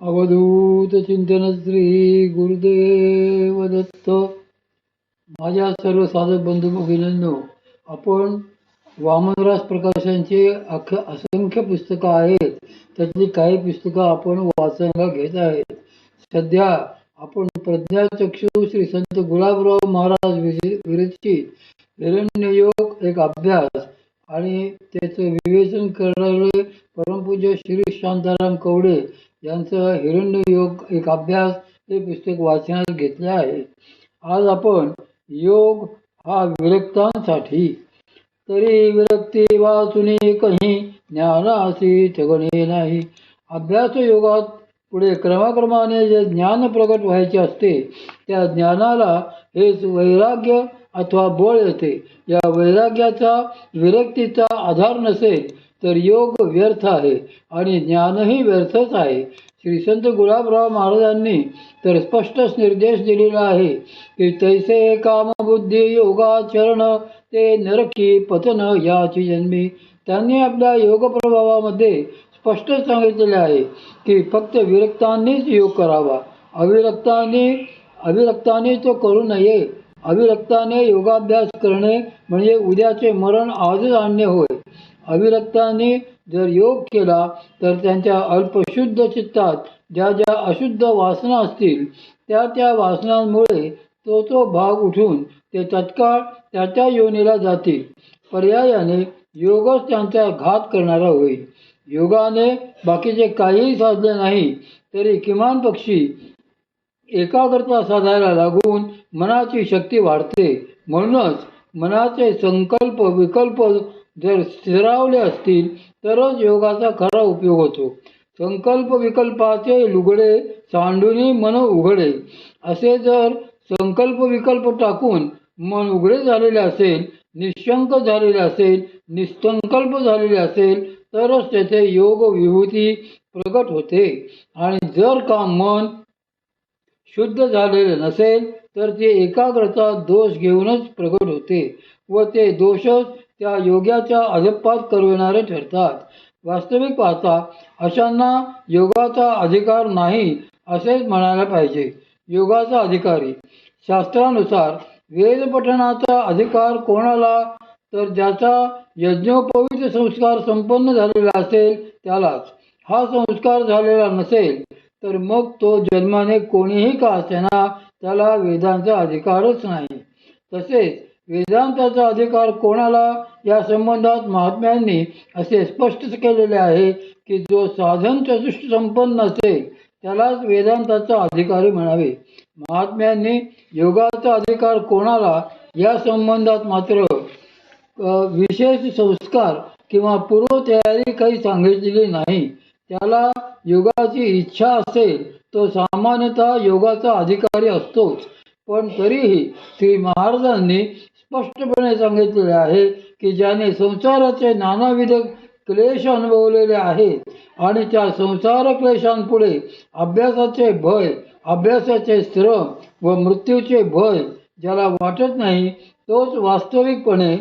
अवधूत चिंतन श्री गुरुदेव दत्त. माझ्या सर्व साधक बंधू भगिनींनो, आपण वामनराज प्रकाशांची असंख्य पुस्तकं आहेत. त्यातली काही पुस्तकं आपण वाचनाला घेत आहेत. सध्या आपण प्रज्ञाचक्षु श्री संत गुलाबराव महाराज विरचित हिरण्ययोग एक अभ्यास आणि त्याचं विवेचन करणारे परमपूज्य श्री शांताराम कवडे यांचं हिरण्ययोग एक अभ्यास हे पुस्तक वाचनात घेतले आहे. आज आपण योग हा विरक्तांसाठी. तरी विरक्ती वाचुनी कही ज्ञानासी ठगणे नाही. अभ्यास योगात पुढे क्रमाक्रमाने जे ज्ञान प्रगट व्हायचे असते त्या ज्ञानाला हेच वैराग्य अथवा बळ येते. या वैराग्याचा विरक्तीचा आधार नसेल तर योग व्यर्थ आहे आणि ज्ञानही व्यर्थच आहे. श्री संत गुलाबराव महाराजांनी तर स्पष्टच निर्देश दिलेला आहे की तैसे कामबुद्धी योगाचरण ते नरकी पतन याची जन्मी. त्यांनी आपल्या योग प्रभावामध्ये स्पष्ट सांगितलेले आहे की फक्त विरक्तांनीच योग करावा. अविरक्तांनी तो करू नये. अविरक्ताने योगाभ्यास करणे म्हणजे उद्याचे मरण आजच आणणे होय. अविरक्तांनी जर योग केला तर त्यांच्या अल्पशुद्ध चित्तात ज्या ज्या अशुद्ध वासना असतील त्या वासनांमुळे तो भाग उठून ते तत्काळ त्याच्या योनीला जातील. पर्यायाने योगच त्यांचा घात करणारा होईल. योगाने बाकीचे काहीही साधले नाही तरी किमान पक्षी एकाग्रता साधायला लागून मनाची शक्ती वाढते. म्हणूनच मनाचे संकल्प विकल्प जर स्थिरावले असतील तरच योगाचा खरा उपयोग होतो. संकल्प विकल्पाचे लुगडे सांडूनी मन उघडे. असे जर संकल्प विकल्प टाकून मन उघडे झालेले असेल, निशंक झालेले असेल, निसंकल्प झालेले असेल तरच तेथे योग विभूती प्रगट होते. आणि जर का मन शुद्ध झालेले नसेल तर ते एकाग्रता दोष घेऊनच प्रगट होते व ते दोषच त्या योग्याच्या अधपात करविणारे ठरतात. वास्तविक पाहता अशांना योगाचा अधिकार नाही असेच म्हणायला पाहिजे. योगाचा अधिकारी शास्त्रानुसार वेद पठणाचा अधिकार कोणाला तर ज्याचा यज्ञोपवीत संस्कार संपन्न झालेला असेल त्यालाच. हा संस्कार झालेला नसेल तर मग तो जन्माने कोणीही का असेना त्याला वेदांचा अधिकारच नाही. तसेच वेदांताचा अधिकार कोणाला या संबंधात महात्म्यांनी असे स्पष्ट केलेले आहे की जो साधन चतुष्ट संपन्न असेल त्यालाच वेदांताचा अधिकारी म्हणावे. महात्म्यांनी योगाचा अधिकार कोणाला या संबंधात मात्र विशेष संस्कार किंवा पूर्वतयारी काही सांगितलेली नाही. त्याला योगाची इच्छा असेल तो सामान्यतः योगाचा अधिकारी असतोच. पण तरीही श्री महाराजांनी स्पष्टपणे सांगितलेले आहे की ज्याने संसाराचे नानाविध क्लेश अनुभवलेले आहेत आणि त्या संसार क्लेशांपुढे अभ्यासाचे भय, अभ्यासाचे श्रम व मृत्यूचे भय ज्याला वाटत नाही तोच वास्तविकपणे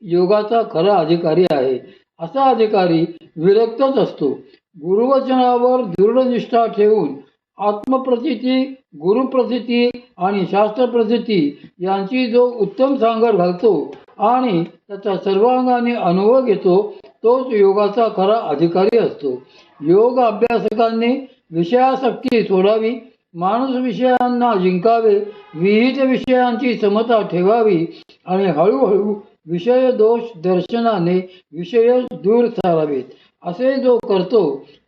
योगाचा खरा अधिकारी आहे. असा अधिकारी विरक्तच असतो. गुरुवचनावर दृढ निष्ठा ठेवून आत्मप्रतीती, गुरुप्रतीती आणि शास्त्रप्रतीती यांची जो उत्तम सांगड घालतो आणि त्याचा सर्वांगाने अनुभव घेतो तोच योगाचा खरा अधिकारी असतो. योग अभ्यासकांनी विषयासक्ती सोडावी, माणूस विषयांना जिंकावे, विहित विषयांची समता ठेवावी आणि हळूहळू विषय दोष दर्शनाने विषय दूर सारावेत. असे जो करतो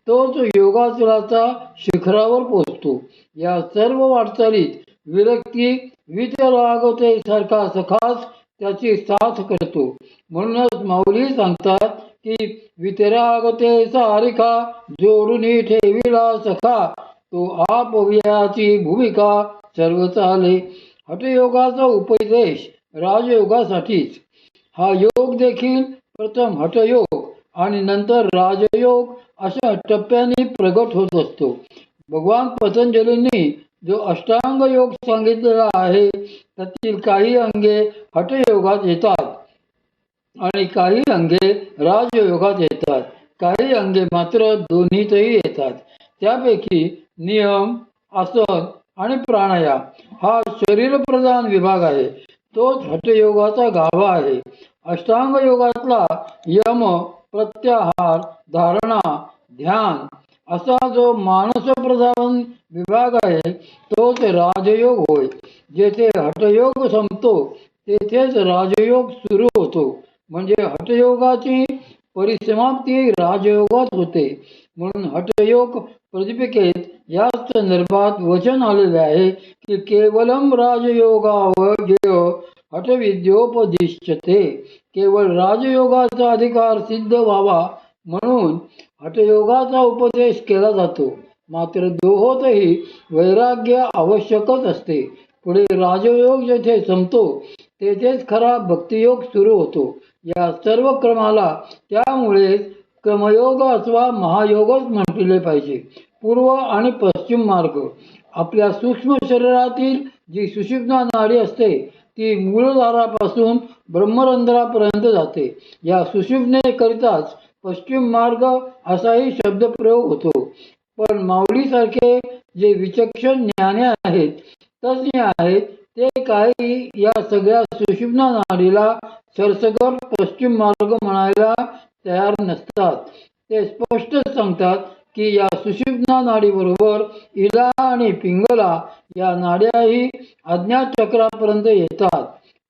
तोच योगाचलाचा शिखरावर पोहोचतो. या सर्व वाटचालीत विरक्ती वितरागते सारखा सखाच त्याची साथ करतो. म्हणूनच माऊली सांगतात की वितरागते सारिका जोडून ठेविला सखा तो आपव्याची भूमिका सर्व चाले. हठयोगाचा उपदेश राजयोगासाठीच. हा योग देखील प्रथम हठयोग आणि नंतर राजयोग अशा टप्प्यांनी प्रगट होत असतो. भगवान पतंजलींनी जो अष्टांग योग सांगितलेला आहे त्यातील काही अंगे हठयोगात येतात आणि काही अंगे राजयोगात येतात. काही अंगे मात्र दोन्हीतही येतात. त्यापैकी नियम, आसन आणि प्राणायाम हा शरीरप्रधान विभाग आहे. तोच हठयोगाचा गाभा आहे. अष्टांग योगातला यम, प्रत्याहार, धारणा, ध्यान असा जो मानसप्रधान विभाग आहे तोच राजयोग होय. जेथे हठयोग संपतो तेथेच राजयोग सुरू होतो. म्हणजे हठयोगाची परिसमाप्ती राजयोगात होते. म्हणून हठयोग प्रदीपिकेत याच संदर्भात वचन आलेले आहे की केवलम राजयोगावजेय हठविद्योपदिश्यते. केवळ राजयोगाचा अधिकार सिद्ध व्हावा म्हणून हठयोगाचा उपदेश केला जातो. मात्र दोहोतही वैराग्य आवश्यकच असते. पुढे राजयोग जेथे संपतो तेथेच खरा भक्तियोग सुरू होतो. या सर्व क्रमाला त्यामुळे क्रमयोग अथवा महायोगच म्हटले पाहिजे. पूर्व आणि पश्चिम मार्ग. आपल्या सूक्ष्म शरीरातील जी सुषुम्ना नाडी असते ती मूळद्वारापासून ब्रह्मरंध्रापर्यंत जाते. या सुषुम्नेकरिताच पश्चिम मार्ग असाही शब्दप्रयोग होतो. पण माऊलीसारखे जे विचक्षण ज्ञानी आहेत, तज्ज्ञ आहेत, ते काही या सगळ्या सुषुम्ना नाडीला सरसकट पश्चिम मार्ग म्हणायला तयार नसतात. ते स्पष्ट सांगतात की या सुषुम्ना नाडीबरोबर इला आणि पिंगला या नाड्याही आज्ञाचक्रापर्यंत येतात,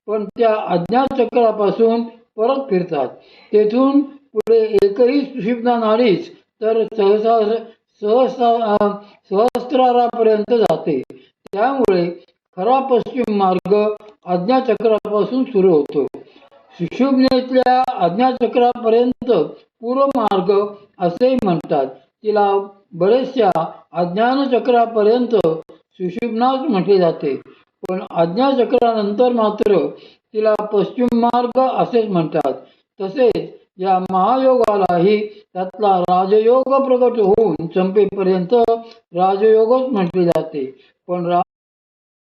पण त्या आज्ञाचक्रापासून परत फिरतात. तेथून पुढे एकही सुषुम्ना नाडीच तर सहस्रारापर्यंत जाते. त्यामुळे खरा पश्चिम मार्ग आज्ञाचक्रापासून सुरू होतो. सुषुम्नेतल्या आज्ञाचक्रापर्यंत पूर्व मार्ग असेही म्हणतात. तिला बरेचशा अज्ञानचक्रापर्यंत सुषुम्नाच म्हटले जाते. पण आज्ञाचक्रानंतर मात्र तिला पश्चिम मार्ग असेच म्हणतात. तसेच या महायोगालाही त्यातला राजयोग प्रकट होऊन संपेपर्यंत राजयोगच म्हटले जाते. पण